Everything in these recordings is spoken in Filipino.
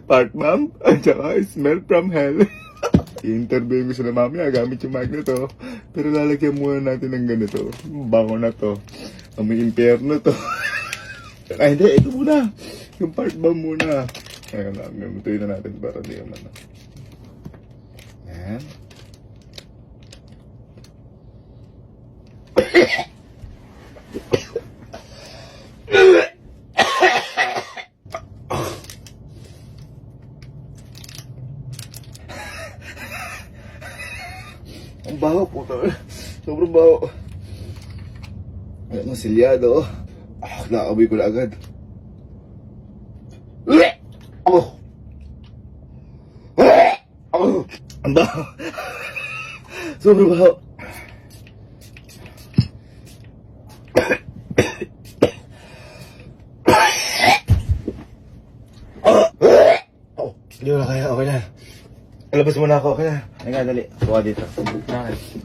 Part bump at saka smell from hell. I-interview ko sila mamaya gamit yung mic na to. Pero lalagyan muna natin ng ganito. Bango na to. May impyerno to. Ay hindi, ito muna. Yung part bump muna. Ayan lang, gamutuin na natin para di naman. Ayan. Ang baho po to. Sobrang baho. Ayan, silyado. Nakaboy ko na agad. Ang baho. Sobrang baho. Hindi ko na kaya, okay na. Labas muna ako, okay na. Halika, dali. Buka dito.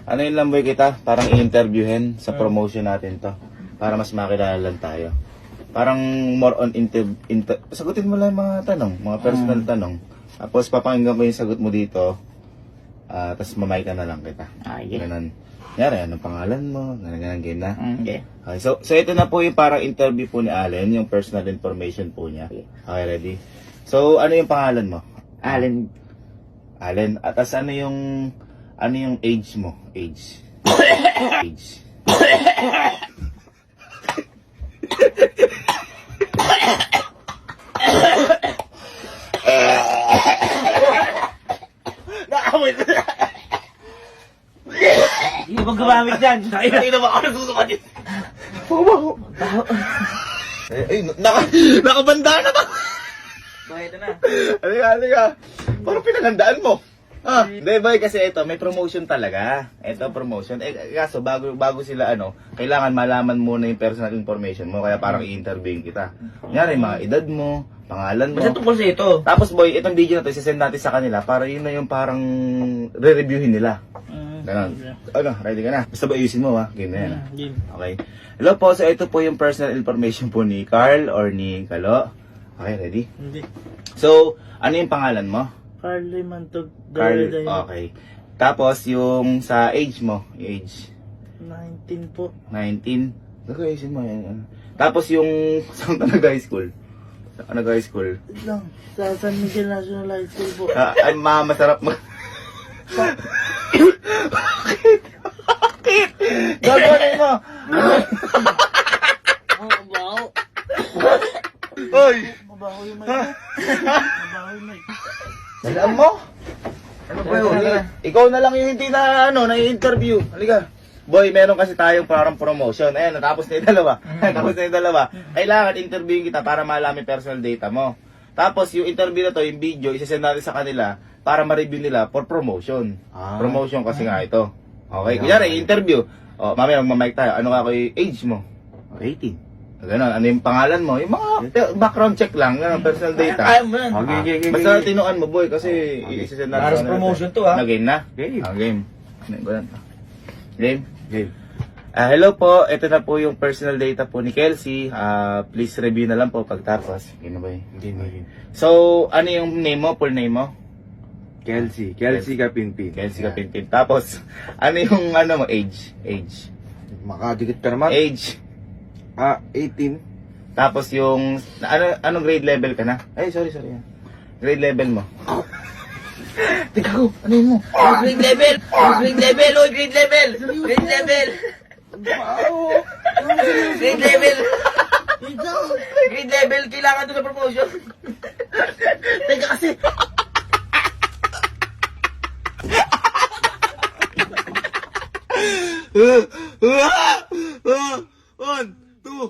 Ano yung lamboy kita? Parang i-interviewin sa promotion natin to. Para mas makilala lang tayo. Parang more on sagutin mo lang yung mga tanong, mga personal tanong. Tapos papakinggan ko yung sagot mo dito. Tapos mamay ka na lang kita. Ganun. Yari, anong pangalan mo? Ganun game na. Okay. Okay, so ito na po yung parang interview po ni Allen, yung personal information po niya. Okay, ready? So, ano yung pangalan mo? Allen. Allen. At as ano yung age mo? Age. Age. Nakawit. Hindi mo gumamit dyan. Hindi na ba ako nagsusukatin? Baho. Ay, nakabanda na ba? Ito na. Halika. Parang pinagandaan mo. Hindi boy, kasi ito, may promotion talaga. Ito, promotion. Kaso, bago sila, kailangan malaman muna yung personal information mo. Kaya parang i-interviewin kita. Kunyari, mga edad mo, pangalan mo. Basta tungkol sa ito. Tapos boy, itong video na to, isasend natin sa kanila para yun na yung parang re-reviewin nila. Ganon. Ready ka na? Basta ba ayusin mo, ha? Game na yan. Game. Okay. Hello po, so ito po yung personal information po ni Carl or ni Kalo. Okay, ready? Hindi. So, ano yung pangalan mo? Carl Mantog. Carl, okay. Tapos, yung sa age mo, age 19 po. 19. Gagawin mo yan. Tapos, yung saan ka nag-high school? Saan ka nag-high school? Wait lang. Sa San Miguel National High School po. Ay, masarap mo. Bakit? Gagawin mo. Mabaho. Hoy! Mabaho yung mic. Mabaho yung mic. Alam mo? Ano ba yun? Ikaw na lang yung hindi na na-interview. Halika. Boy, meron kasi tayong parang promotion. Ayan, natapos na yung dalawa. Kailangan interviewin kita para malaman personal data mo. Tapos, yung interview na to, yung video, isasend natin sa kanila para ma-review nila for promotion. Promotion kasi nga ito. Okay, kunyari, interview. Mamaya mag-mic tayo. Ano ka yung age mo? 18. Ganon, ano yung pangalan mo? Yung mga background check lang, personal data. Ayaw mo yan. Basta tinuan mo, boy, kasi isasend natin. Para sa promotion to, ha? Game na? Game. Game? Hello po, ito na po yung personal data po ni Kelsey. Please review na lang po pagtapos. Game na ba yun? So, ano yung name mo? Full name mo? Kelsey Kapinpin. Kelsey Kapinpin. Tapos, ano yung mo? Age. Makadikit ka naman. Age. 18. Tapos yung, anong grade level ka na? Ay, sorry. Grade level mo. Teka ko, ano yun mo? Grade level! Grade level! Oh, grade level! Grade level! Grade level! Grade level! Kailangan ito na promotion! Teka kasi! One, two,